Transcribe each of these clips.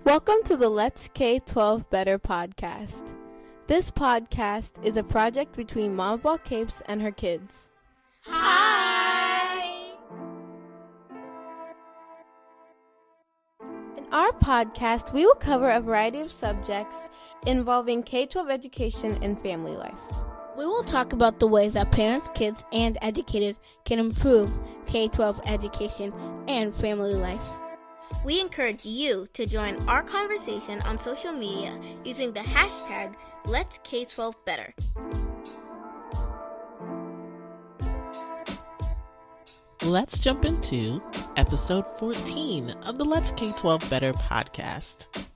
Welcome to the Let's K12 Better podcast. This podcast is a project between Mama Ball Capes and her kids. Hi! In our podcast, we will cover a variety of subjects involving K12 education and family life. We will talk about the ways that parents, kids, and educators can improve K12 education and family life. We encourage you to join our conversation on social media using the hashtag Let's K12 Better. Let's jump into episode 14 of the Let's K12 Better podcast.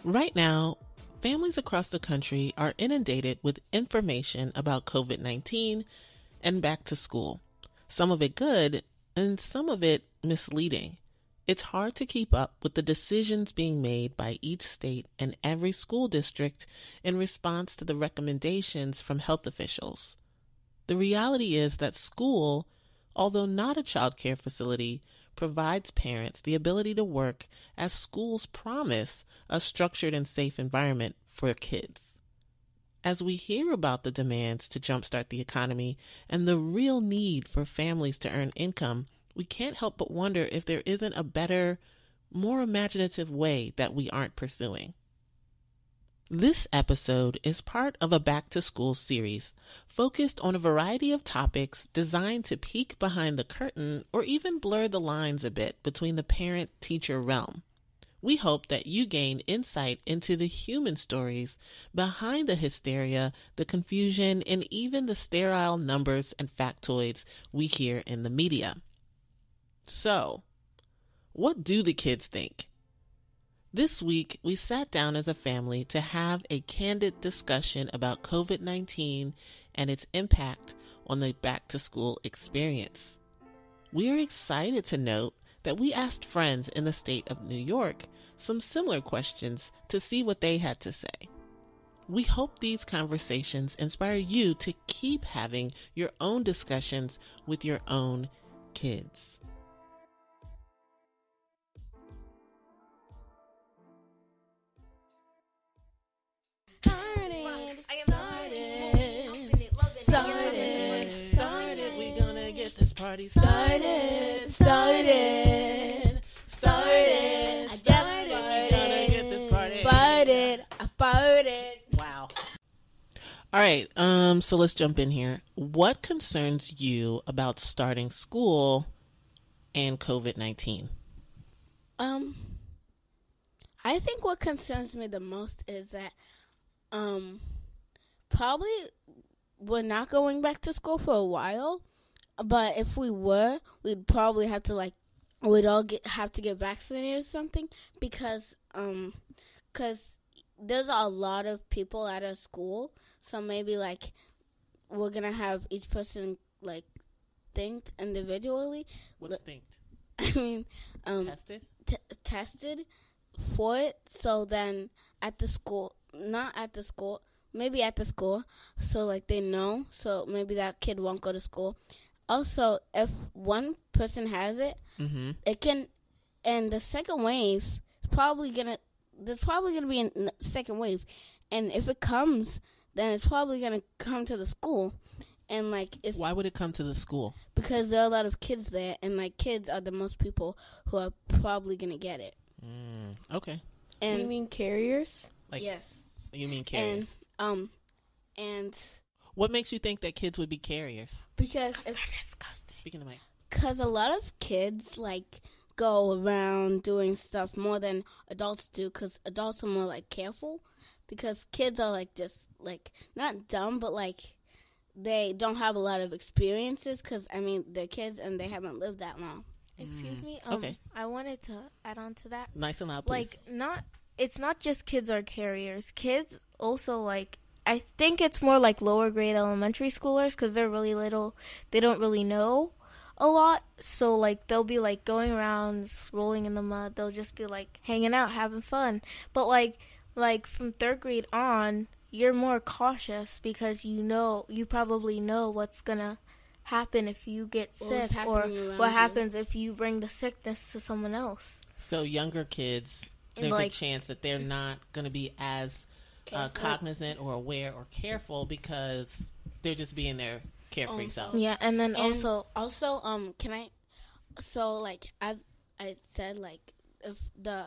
Right now, families across the country are inundated with information about COVID-19 and back to school. Some of it good and some of it misleading. It's hard to keep up with the decisions being made by each state and every school district in response to the recommendations from health officials. The reality is that school, although not a child care facility, provides parents the ability to work as schools promise a structured and safe environment for kids. As we hear about the demands to jumpstart the economy and the real need for families to earn income, we can't help but wonder if there isn't a better, more imaginative way that we aren't pursuing. This episode is part of a back-to-school series focused on a variety of topics designed to peek behind the curtain or even blur the lines a bit between the parent-teacher realm. We hope that you gain insight into the human stories behind the hysteria, the confusion, and even the sterile numbers and factoids we hear in the media. So, what do the kids think? This week, we sat down as a family to have a candid discussion about COVID-19 and its impact on the back-to-school experience. We are excited to note that we asked friends in the state of New York some similar questions to see what they had to say. We hope these conversations inspire you to keep having your own discussions with your own kids. Started, we gonna get this party started. Started. Wow. All right, so let's jump in here. What concerns you about starting school and COVID-19? I think what concerns me the most is that probably we're not going back to school for a while, but if we were, we'd probably have to we'd all have to get vaccinated or something because there's a lot of people at our school, so maybe we're gonna have each person think individually. What's thinked? I mean, tested? Tested for it. So then at the school, not at the school, maybe at the school, so they know. So maybe that kid won't go to school. Also, if one person has it, it can, and the second wave is there's probably gonna be a second wave, and if it comes, then it's probably gonna come to the school, and it's. Why would it come to the school? Because there are a lot of kids there, and kids are the most people who are probably gonna get it. Okay. And Do you mean carriers? Yes. You mean carriers? And what makes you think that kids would be carriers? because They're disgusting. Speaking of Mike. Because a lot of kids go around doing stuff more than adults do, because adults are more careful, because kids are just not dumb, but they don't have a lot of experiences, because they're kids and they haven't lived that long. Excuse me. Okay. I wanted to add on to that. Nice and loud, please. It's not just kids are carriers. Kids also I think it's more lower grade elementary schoolers, because they're really little. They don't really know a lot, so they'll be going around rolling in the mud. They'll just be hanging out, having fun. But from third grade on, you're more cautious because you probably know what's gonna happen if you get sick, or what happens if you bring the sickness to someone else. So younger kids, there's a chance that they're not going to be as cognizant or aware or careful because they're just being their carefree self. Yeah, and then also can I? So like as I said, like if the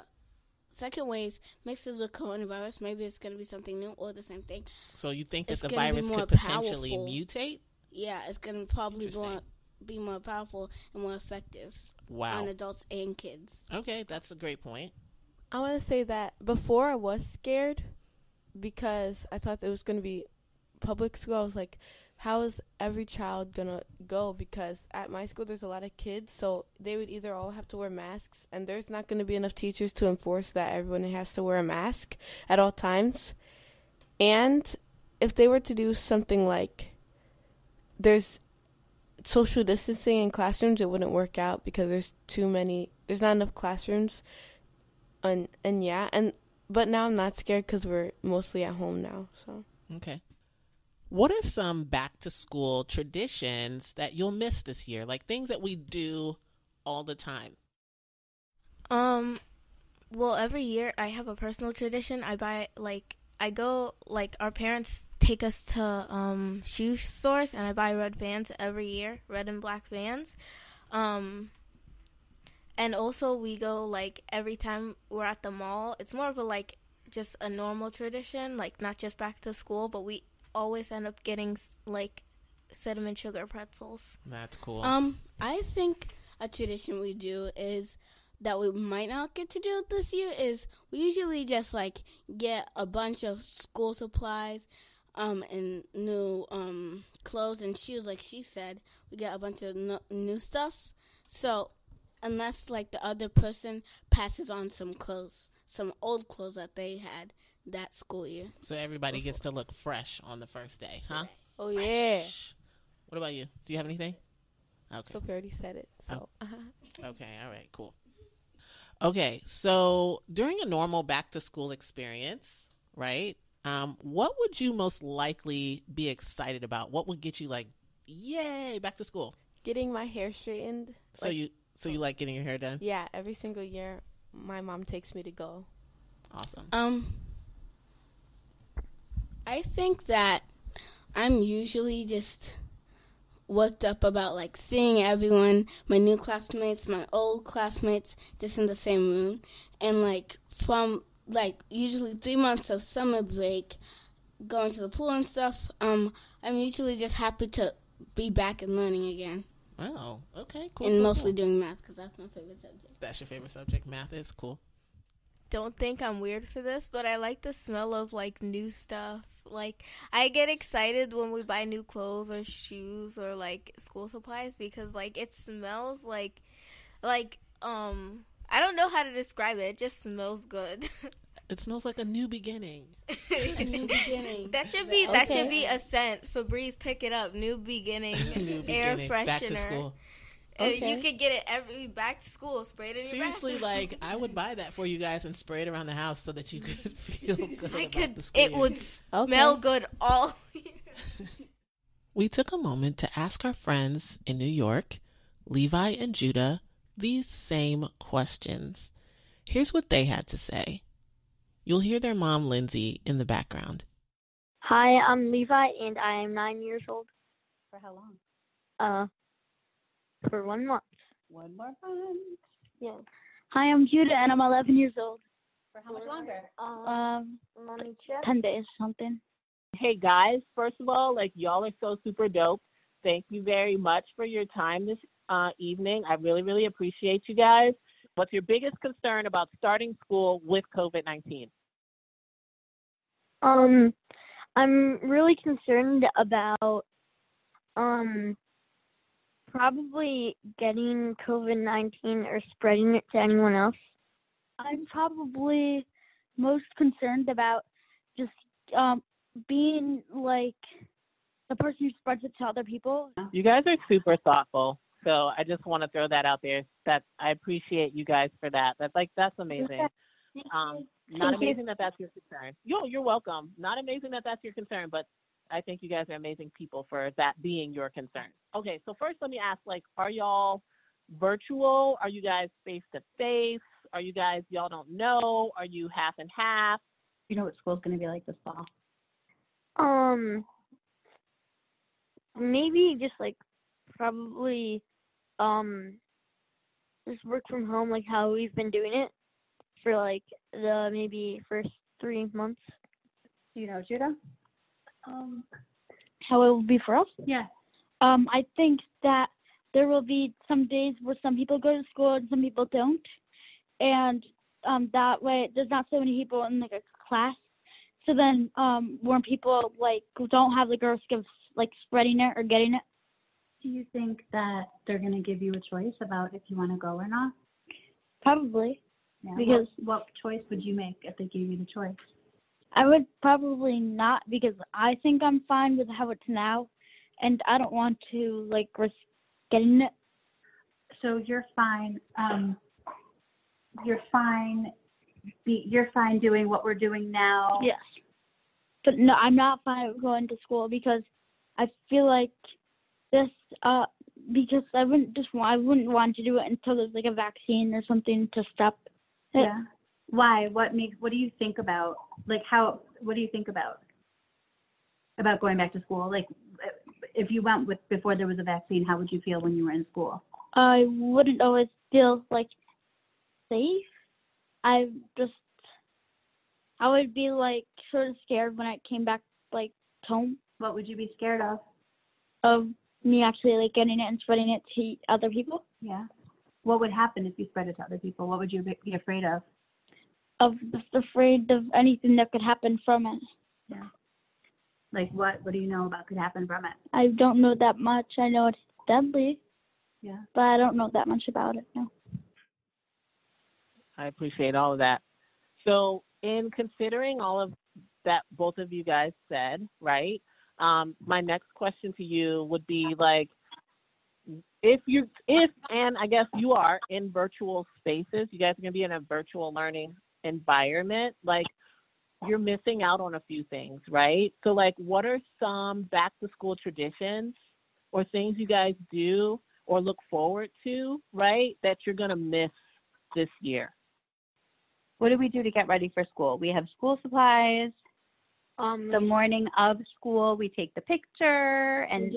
second wave mixes with coronavirus, maybe it's going to be something new or the same thing. So you think that the virus could potentially mutate? Yeah, it's going to probably be more powerful and more effective on adults and kids. Okay, that's a great point. I want to say that before I was scared because I thought it was going to be public school. I was like, how is every child going to go? Because at my school, there's a lot of kids, so they would either all have to wear masks, and there's not going to be enough teachers to enforce that everyone has to wear a mask at all times. And if they were to do something like there's social distancing in classrooms, it wouldn't work out because there's not enough classrooms. But now I'm not scared because we're mostly at home now. So okay. What are some back-to-school traditions that you'll miss this year? Like things that we do all the time. Well, every year I have a personal tradition. Our parents take us to shoe stores, and I buy red Vans every year, red and black Vans. And also we go like every time we're at the mall. It's more of a just a normal tradition, like not just back to school, but we always end up getting like cinnamon sugar pretzels. That's cool. I think a tradition we do is that we might not get to do this year is we usually just like get a bunch of school supplies and new clothes and shoes. Like she said, we get a bunch of new stuff. So unless like the other person passes on some old clothes that they had that school year. So everybody gets to look fresh on the first day, huh? Oh, yeah. What about you? Do you have anything? Okay. Sophie already said it, so. Okay, all right, cool. Okay, so during a normal back-to-school experience, right, what would you most likely be excited about? What would get you like, yay, back to school? Getting my hair straightened. So you like getting your hair done? Yeah, every single year my mom takes me to go. Awesome. I think that I'm usually just worked up about like seeing everyone, my new classmates, my old classmates, just in the same room. And like from like usually 3 months of summer break, going to the pool and stuff, I'm usually just happy to be back and learning again. Oh, okay, cool. And cool, mostly cool. doing math because that's my favorite subject. That's your favorite subject? Math is cool. Don't think I'm weird for this, but I like the smell of like new stuff. Like I get excited when we buy new clothes or shoes or like school supplies because like it smells like I don't know how to describe it. It just smells good. It smells like a new beginning. A new beginning. That should be a scent. Febreze, pick it up. New beginning. New air beginning. freshener. Back to school. Okay. You could get it back to school. Spray it in your bathroom. Seriously, like I would buy that for you guys and spray it around the house so that you could feel good. The school it year. would smell good all year. We took a moment to ask our friends in New York, Levi and Judah, these same questions. Here's what they had to say. You'll hear their mom, Lindsay, in the background. Hi, I'm Levi, and I am 9 years old. For how long? For 1 month. 1 more month. Yeah. Hi, I'm Judah, and I'm 11 years old. For how much longer? Let me check. 10 days, something. Hey, guys, first of all, like, y'all are so super dope. Thank you very much for your time this evening. I really, really appreciate you guys. What's your biggest concern about starting school with COVID-19? I'm really concerned about probably getting COVID-19 or spreading it to anyone else. I'm probably most concerned about just being like the person who spreads it to other people. You guys are super thoughtful. So I just want to throw that out there. That I appreciate you guys for that. That's amazing. Not amazing that that's your concern. You're welcome. Not amazing that that's your concern, but I think you guys are amazing people for that being your concern. Okay, so first let me ask, like, are y'all virtual? Are you guys face-to-face? Are you guys, y'all don't know? Are you half and half? You know what school's going to be like this fall? Maybe just like probably just work from home, like how we've been doing it for like the maybe first 3 months. Do you know, Judah? How it will be for us? Yeah. I think that there will be some days where some people go to school and some people don't, and that way there's not so many people in like a class. So then when people like don't have the risk of like spreading it or getting it. Do you think that they're going to give you a choice about if you want to go or not? Probably. Yeah. Because what choice would you make if they gave you the choice? I would probably not, because I think I'm fine with how it's now, and I don't want to like risk getting it. So you're fine. You're fine. You're fine doing what we're doing now. Yes. But no, I'm not fine with going to school because I feel like this. Because I wouldn't want to do it until there's like a vaccine or something to stop it. Yeah. Why? What do you think about? Like what do you think about going back to school? Like if you went before there was a vaccine, how would you feel when you were in school? I wouldn't always feel like safe. I would be like sort of scared when I came back like home. What would you be scared of? Of me actually like getting it and spreading it to other people. Yeah. What would happen if you spread it to other people? What would you be afraid of? Just afraid of anything that could happen from it. Yeah. Like what? What do you know about could happen from it? I don't know that much. I know it's deadly. Yeah. But I don't know that much about it, no. I appreciate all of that. So in considering all of that both of you guys said, right, my next question to you would be like, if and I guess you are in virtual spaces, you guys are going to be in a virtual learning environment, like you're missing out on a few things, right? So like what are some back to school traditions or things you guys do or look forward to, right, that you're going to miss this year? What do we do to get ready for school? We have school supplies. The morning of school, we take the picture, and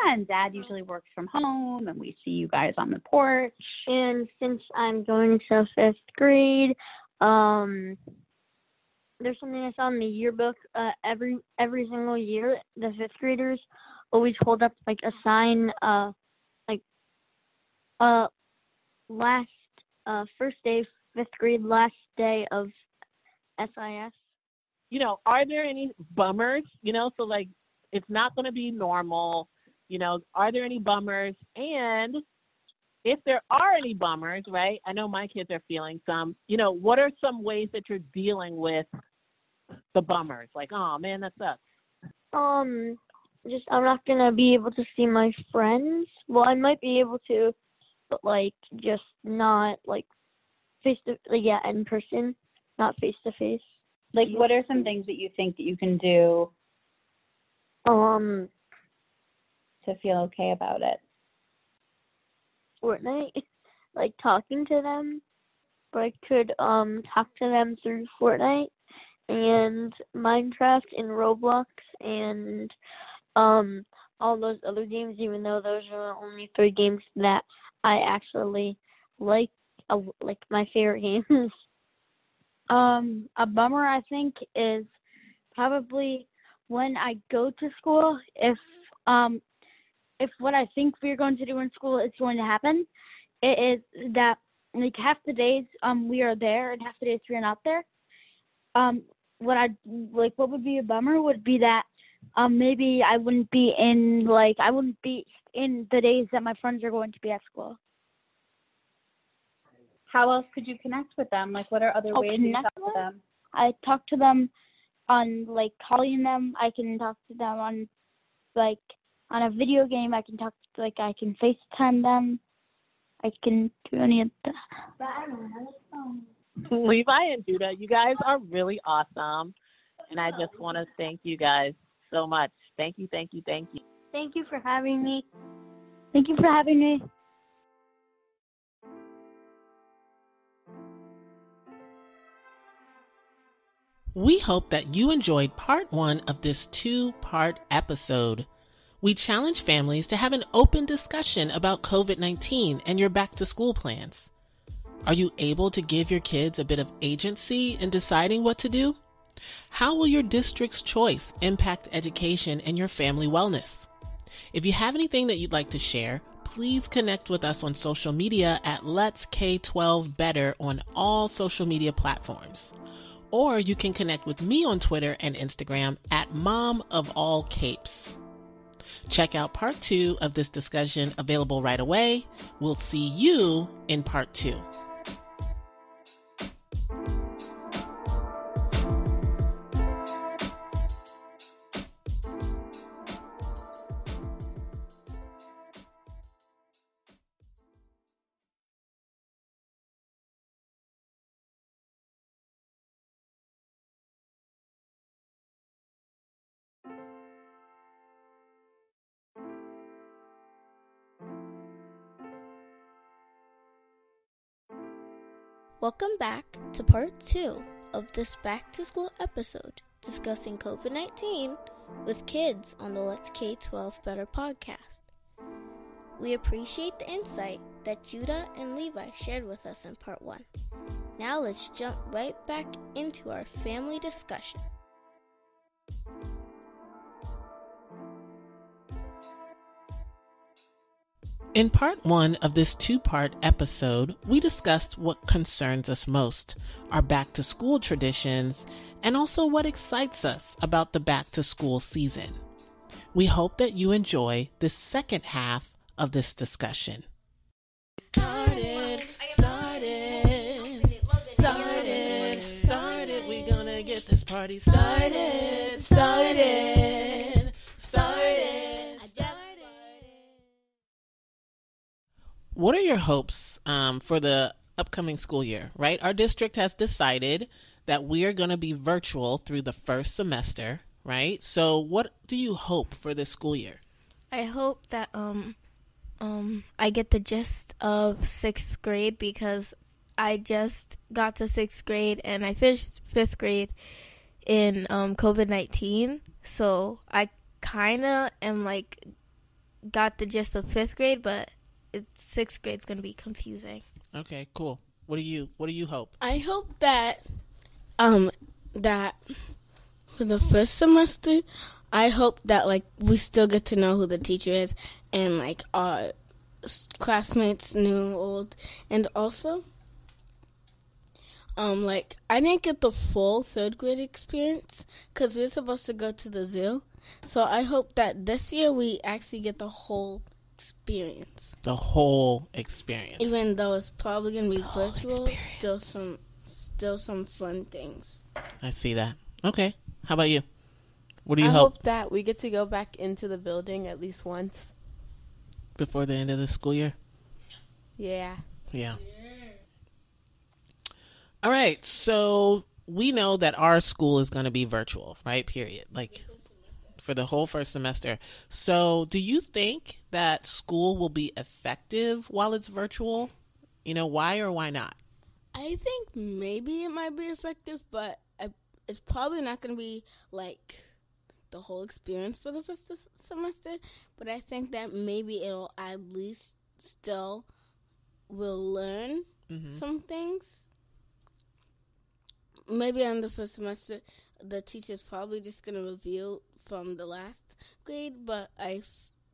and Dad usually works from home, and we see you guys on the porch. And since I'm going to 5th grade, there's something I saw in the yearbook. Every single year, the 5th graders always hold up like a sign, first day 5th grade, last day of SIS. You know, are there any bummers, you know, so like it's not going to be normal, you know, are there any bummers? And if there are any bummers, right, I know my kids are feeling some, you know, what are some ways that you're dealing with the bummers? Like, oh man, that sucks. I'm not going to be able to see my friends. Well, I might be able to, but like just not like in person, not face to face. Like, what are some things that you think that you can do to feel okay about it? Fortnite, like talking to them. But I could talk to them through Fortnite and Minecraft and Roblox and all those other games, even though those are the only 3 games that I actually like my favorite games. A bummer, I think, is probably when I go to school, if what I think we're going to do in school is going to happen, it is that like half the days we are there and half the days we are not there. What would be a bummer would be that maybe I wouldn't be in the days that my friends are going to be at school. How else could you connect with them? Like, what are other ways you talk to them? I talk to them on, like, calling them. I can talk to them on, like, on a video game. I can I can FaceTime them. I can do any of that. But I don't have a phone. Levi and Judah, you guys are really awesome. And I just want to thank you guys so much. Thank you, thank you, thank you. Thank you for having me. Thank you for having me. We hope that you enjoyed part 1 of this 2-part episode. We challenge families to have an open discussion about COVID-19 and your back to school plans. Are you able to give your kids a bit of agency in deciding what to do? How will your district's choice impact education and your family wellness? If you have anything that you'd like to share, please connect with us on social media at Let's K12 Better on all social media platforms. Or you can connect with me on Twitter and Instagram at Mom of All Capes. Check out part 2 of this discussion available right away. We'll see you in part 2. Welcome back to part 2 of this back to school episode discussing COVID-19 with kids on the Let's K12 Better podcast. We appreciate the insight that Judah and Levi shared with us in part 1. Now let's jump right back into our family discussion. In part 1 of this 2-part episode, we discussed what concerns us most, our back to school traditions, and also what excites us about the back to school season. We hope that you enjoy the second half of this discussion. Started, we're gonna get this party started. What are your hopes for the upcoming school year, right? Our district has decided that we are going to be virtual through the first semester, right? So what do you hope for this school year? I hope that I get the gist of 6th grade because I just got to 6th grade and I finished 5th grade in COVID-19. So I kind of am like got the gist of 5th grade, but 6th grade's going to be confusing. Okay, cool. What do you hope? I hope that that for the first semester, I hope that like we still get to know who the teacher is and like our classmates, new, old, and also like I didn't get the full 3rd grade experience because we were supposed to go to the zoo. So I hope that this year we actually get the whole experience. The whole experience. Even though it's probably going to be virtual, still some fun things. I see that. Okay. How about you? What do you I hope? hope that we get to go back into the building at least once. Before the end of the school year? Yeah. Yeah. All right. So we know that our school is going to be virtual, right? Period. Like for the whole first semester. So do you think that school will be effective while it's virtual? You know, why or why not? I think maybe it might be effective, but it's probably not going to be like the whole experience for the first semester. But I think that maybe it'll at least still will learn some things. Maybe on the first semester, the teacher's probably just going to review from the last grade, but I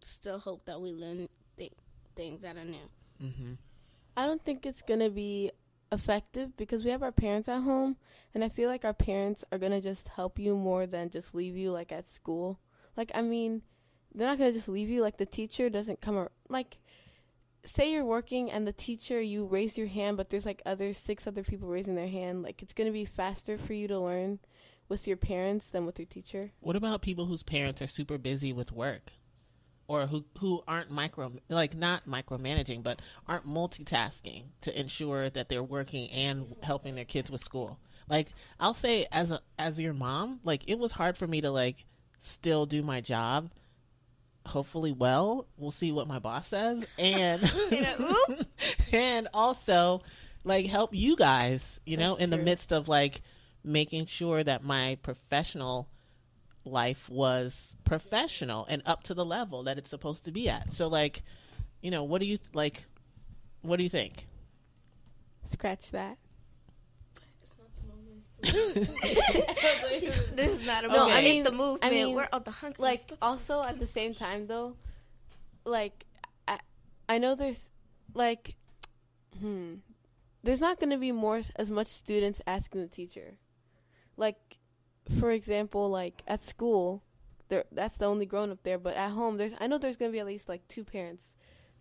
still hope that we learn things that are new. Mm-hmm. I don't think it's going to be effective because we have our parents at home, and I feel like our parents are going to just help you more than just leave you, like, at school. Like, I mean, they're not going to just leave you. Like, the teacher doesn't come like, say you're working and the teacher, you raise your hand, but there's, like, 6 other people raising their hand. Like, it's going to be faster for you to learn with your parents than with your teacher. What about people whose parents are super busy with work or who aren't not micromanaging, but aren't multitasking to ensure that they're working and helping their kids with school? Like, I'll say as your mom, like, it was hard for me to like still do my job, hopefully well. We'll see what my boss says. And and also like help you guys, you know, in the midst of like making sure that my professional life was professional and up to the level that it's supposed to be at. So like, you know, what do you think? Scratch that. This is not a No, movement. I mean, It's the movement. I mean, we're on the hunt. Like, also at the same time, though, like, I know there's, like, there's not going to be as much students asking the teacher. Like, for example, like, at school, that's the only grown-up there, but at home, I know there's going to be at least, like, 2 parents.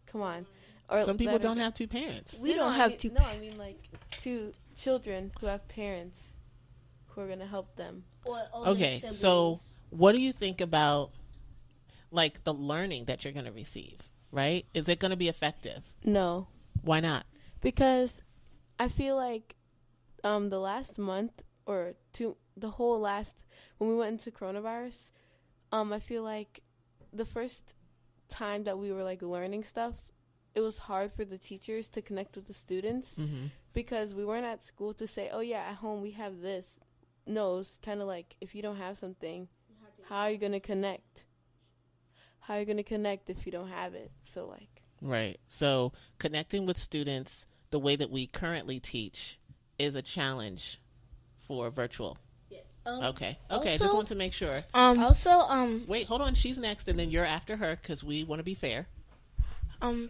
Come on. Or some people don't have 2 parents. We don't have 2 parents. No, I mean, like, 2 children who have parents who are going to help them. Okay, so what do you think about like the learning that you're going to receive, right? Is it going to be effective? No. Why not? Because I feel like the last month or 2, the whole last, when we went into coronavirus, I feel like the first time that we were like learning stuff, it was hard for the teachers to connect with the students because we weren't at school to say, oh yeah, at home we have this. No, it's kind of like if you don't have something, how are you going to connect? How are you going to connect if you don't have it? So like. Right. So connecting with students the way that we currently teach is a challenge for virtual. Yes. Okay. Also, just want to make sure. Wait, hold on. She's next, and then you're after her because we want to be fair.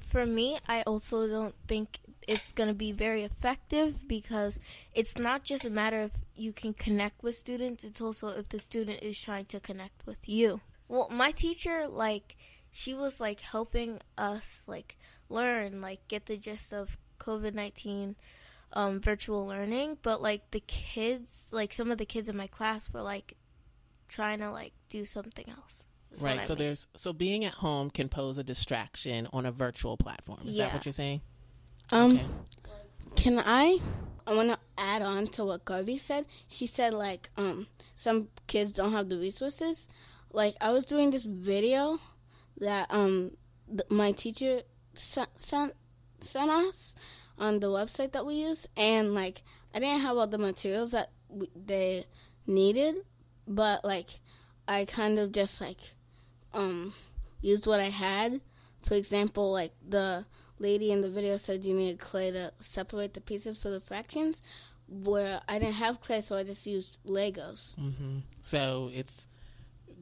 For me, I also don't think it's going to be very effective because it's not just a matter of you can connect with students. It's also if the student is trying to connect with you. Well, my teacher, like, she was, like, helping us, like, learn, like, get the gist of COVID-19 virtual learning. But, like, the kids, like, some of the kids in my class were, like, trying to, like, do something else. Right. So being at home can pose a distraction on a virtual platform. Is that what you're saying? Okay. I want to add on to what Garvey said. She said, like, some kids don't have the resources. Like, I was doing this video that my teacher sent us on the website that we use, and, like, I didn't have all the materials that they needed, but, like, I kind of just, like, used what I had. For example, like, the lady in the video said you needed clay to separate the pieces for the fractions, where I didn't have clay, so I just used Legos. So it's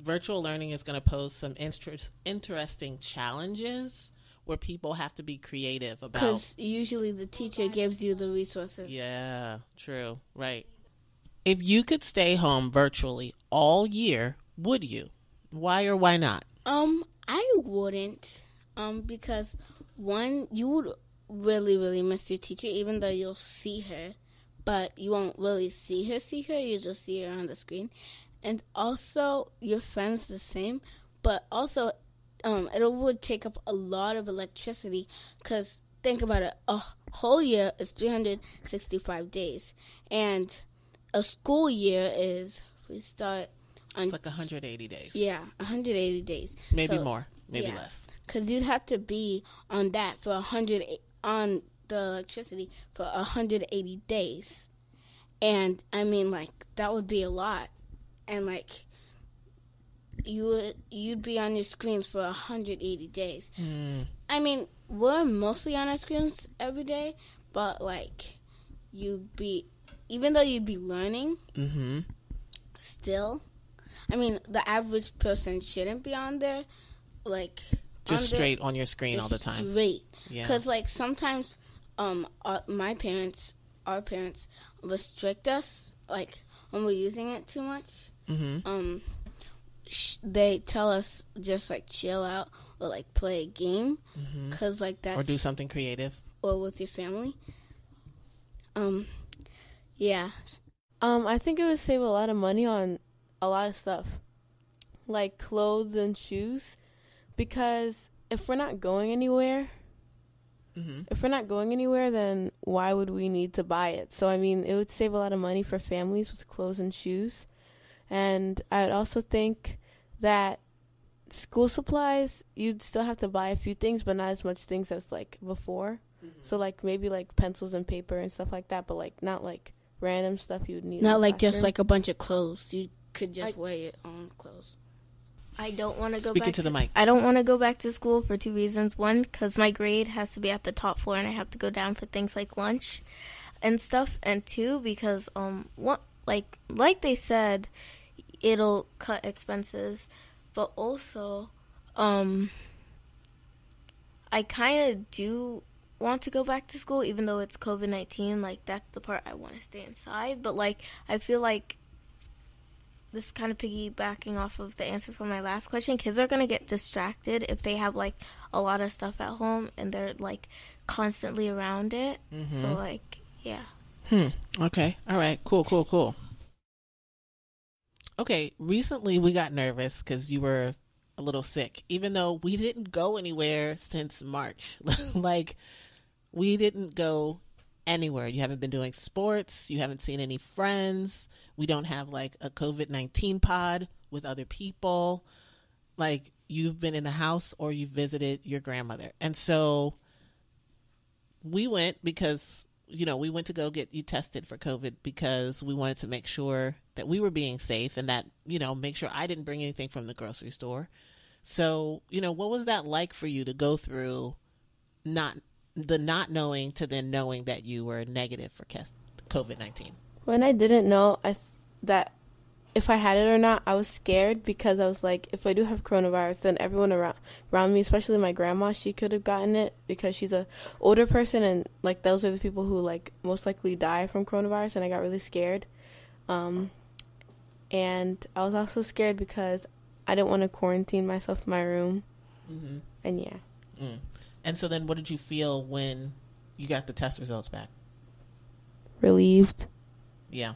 virtual learning is going to pose some interesting challenges where people have to be creative about. Because usually the teacher gives you the resources. Yeah, true. Right. If you could stay home virtually all year, would you? Why or why not? I wouldn't. Because one, you would really, really miss your teacher, even though you'll see her, but you won't really see her. You just see her on the screen. And also, your friends the same, but also, it would take up a lot of electricity, because think about it, a whole year is 365 days, and a school year is, if we start on... It's like 180 days. Yeah, 180 days. Maybe more, maybe less. Because you'd have to be on that for on the electricity for 180 days. And, I mean, like, that would be a lot. And, like, you'd be on your screens for 180 days. I mean, we're mostly on our screens every day, but, like, even though you'd be learning, still, I mean, the average person shouldn't be on there, like, just straight on your screen all the time. Straight. Yeah. Because, like, sometimes our parents restrict us, like, when we're using it too much. They tell us just, like, chill out or, like, play a game. Because, like, that's... Or do something creative. Or with your family. Yeah. I think it would save a lot of money on a lot of stuff. Like clothes and shoes. Because if we're not going anywhere, then why would we need to buy it? So, I mean, it would save a lot of money for families with clothes and shoes. And I'd also think that school supplies, you'd still have to buy a few things, but not as much things as like before. So like maybe like pencils and paper and stuff like that, but like not like random stuff you would need. Not like just like a bunch of clothes. You could just wear your own clothes. I don't want to go Speak back into the mic. I don't want to go back to school for 2 reasons. One, because my grade has to be at the top floor and I have to go down for things like lunch and stuff. And 2, because what like they said, it'll cut expenses, but also I kind of do want to go back to school, even though it's COVID-19. Like, that's the part I want to stay inside. But like, I feel like this is kind of piggybacking off of the answer from my last question. Kids are going to get distracted if they have like a lot of stuff at home and they're like constantly around it. So like, yeah. Okay. All right. Cool. Okay. Recently we got nervous because you were a little sick, even though we didn't go anywhere since March. Like, we didn't go anywhere. You haven't been doing sports. You haven't seen any friends. We don't have like a COVID-19 pod with other people. Like, you've been in the house or you visited your grandmother. And so we went because, we went to go get you tested for COVID because we wanted to make sure that we were being safe and that, make sure I didn't bring anything from the grocery store. So, what was that like for you to go through not knowing to then knowing that you were negative for COVID-19? When I didn't know that if I had it or not, I was scared because I was like, if I do have coronavirus, then everyone around me, especially my grandma, she could have gotten it because she's a older person, and like those are the people who like most likely die from coronavirus, and I got really scared. And I was also scared because I didn't want to quarantine myself in my room. And yeah. And so then what did you feel when you got the test results back? Relieved. Yeah.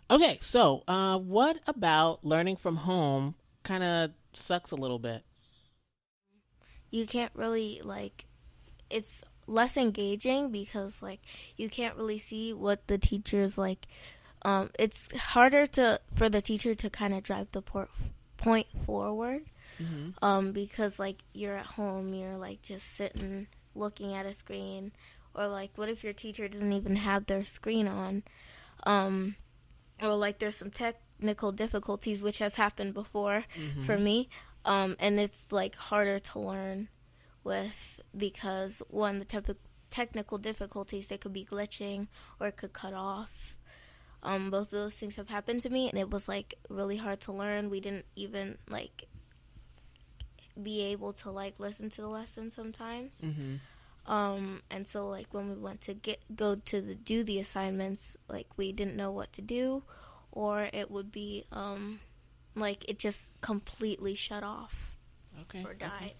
Okay, so what about learning from home kind of sucks a little bit? You can't really, like, it's less engaging because, like, you can't really see what the teacher's, like, it's harder for the teacher to kind of drive the point forward. Because like you're at home, you're like just sitting looking at a screen, or like what if your teacher doesn't even have their screen on, or like there's some technical difficulties, which has happened before for me, and it's like harder to learn with because one, the technical difficulties, they could be glitching or it could cut off. Both of those things have happened to me, and it was like really hard to learn. We didn't even like be able to like listen to the lesson sometimes. And so like when we went to do the assignments, like we didn't know what to do, or it would be like it just completely shut off or died.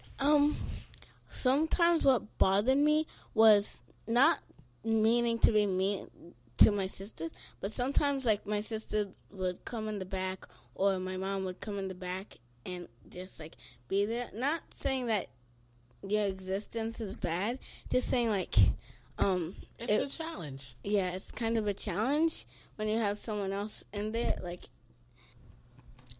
Sometimes what bothered me was not meaning to be mean to my sisters, but sometimes like my sister would come in the back or my mom would come in the back and just like be there. Not saying that your existence is bad, just saying like it's a challenge. Yeah, it's kind of a challenge when you have someone else in there. Like,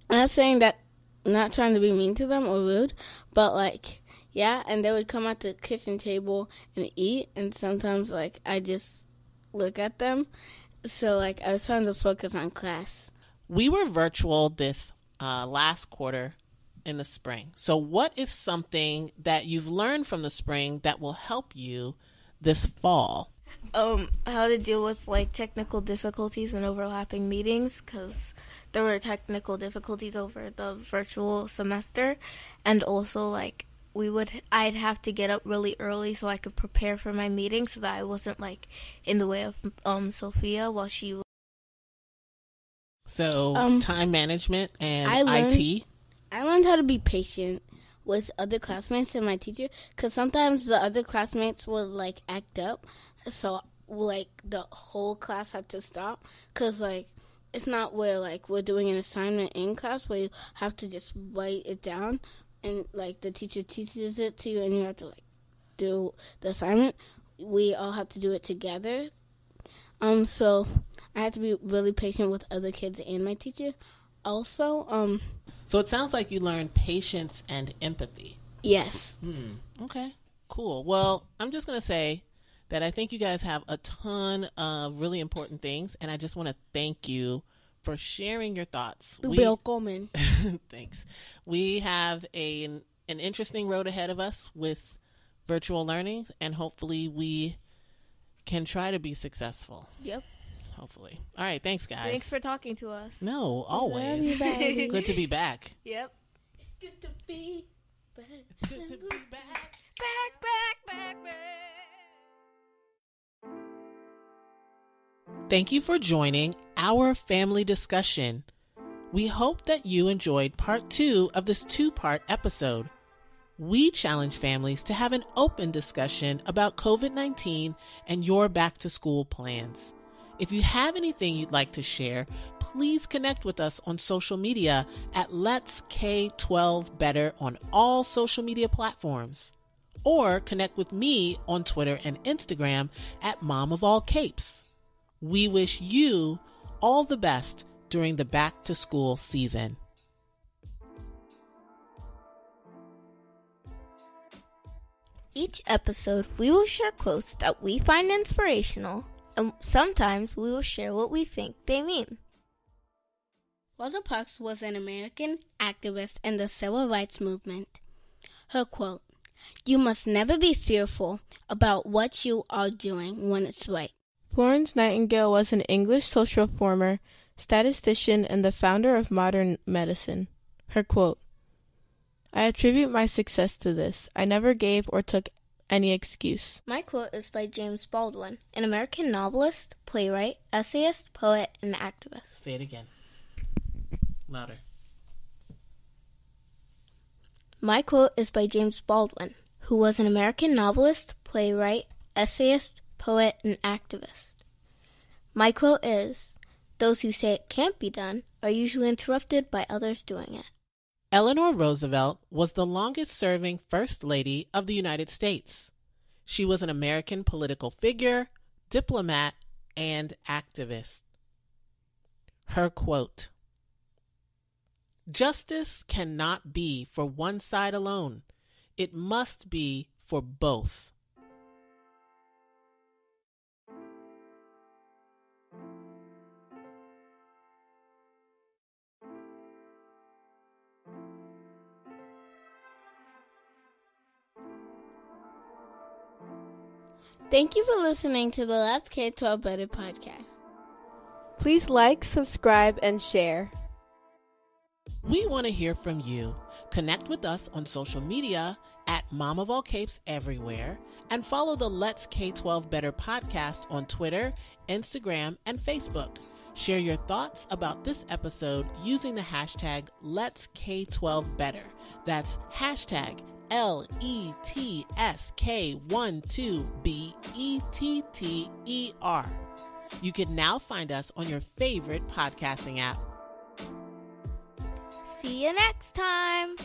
I'm not saying that, not trying to be mean to them or rude, but like, yeah, and they would come at the kitchen table and eat, and sometimes like I just look at them. So like I was trying to focus on class. We were virtual this last quarter in the spring. So what is something that you've learned from the spring that will help you this fall? How to deal with like technical difficulties and overlapping meetings, because there were technical difficulties over the virtual semester, and also like I'd have to get up really early so I could prepare for my meeting so that I wasn't like in the way of Sophia while she was. So time management and IT. I learned how to be patient with other classmates and my teacher, because sometimes the other classmates would like act up, so like the whole class had to stop, because like it's not where like we're doing an assignment in class where you have to just write it down and like the teacher teaches it to you and you have to like do the assignment. We all have to do it together. So I had to be really patient with other kids and my teacher. also, So it sounds like you learned patience and empathy. yes. Okay, cool. Well, I'm just going to say that I think you guys have a ton of really important things, and I just want to thank you for sharing your thoughts. Welcome. Thanks. We have an interesting road ahead of us with virtual learning, and hopefully we can try to be successful. Yep. Hopefully. All right, thanks, guys. Thanks for talking to us. No, always. Good to be back. Yep. It's good to be back. It's good to be back. Back. Thank you for joining our family discussion. We hope that you enjoyed part 2 of this 2-part episode. We challenge families to have an open discussion about COVID-19 and your back-to-school plans. If you have anything you'd like to share, please connect with us on social media at Let's K12 Better on all social media platforms. Or connect with me on Twitter and Instagram at Mom of All Capes. We wish you all the best during the back-to-school season. Each episode, we will share quotes that we find inspirational, and sometimes we will share what we think they mean. Rosa Parks was an American activist in the civil rights movement. Her quote, "You must never be fearful about what you are doing when it's right." Florence Nightingale was an English social reformer, statistician, and the founder of modern medicine. Her quote, "I attribute my success to this. I never gave or took any excuse." My quote is by James Baldwin, an American novelist, playwright, essayist, poet, and activist. Say it again. Louder. My quote is by James Baldwin, who was an American novelist, playwright, essayist, poet, and activist. My quote is, "Those who say it can't be done are usually interrupted by others doing it." Eleanor Roosevelt was the longest-serving First Lady of the United States. She was an American political figure, diplomat, and activist. Her quote, "Justice cannot be for one side alone. It must be for both." Thank you for listening to the Let's K12 Better podcast. Please like, subscribe, and share. We want to hear from you. Connect with us on social media at Mom of All Capes everywhere, and follow the Let's K12 Better podcast on Twitter, Instagram, and Facebook. Share your thoughts about this episode using the hashtag Let's K12 Better. That's hashtag LETSK12BETTER. You can now find us on your favorite podcasting app. See you next time.